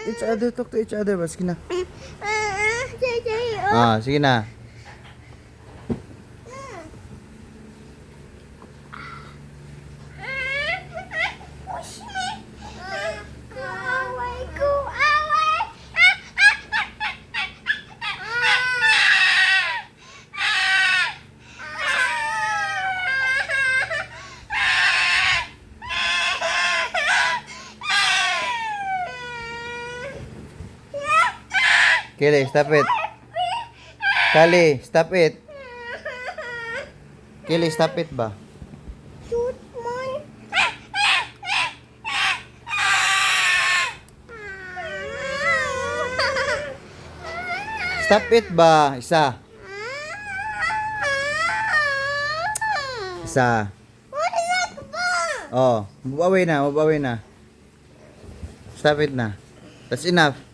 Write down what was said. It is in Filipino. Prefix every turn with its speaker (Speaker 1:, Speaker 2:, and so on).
Speaker 1: each other. Talk to each other ba? Sige na.
Speaker 2: Oh.
Speaker 1: Sige na.
Speaker 2: Push me. Away ko, away.
Speaker 1: Kili, stop it. Kali, stop it. Kili, stop it ba?
Speaker 2: Shoot man.
Speaker 1: Stop it ba? Isa. Isa.
Speaker 2: Wala ka ba?
Speaker 1: Oh, move away na, move away na. Stop it na. That's enough.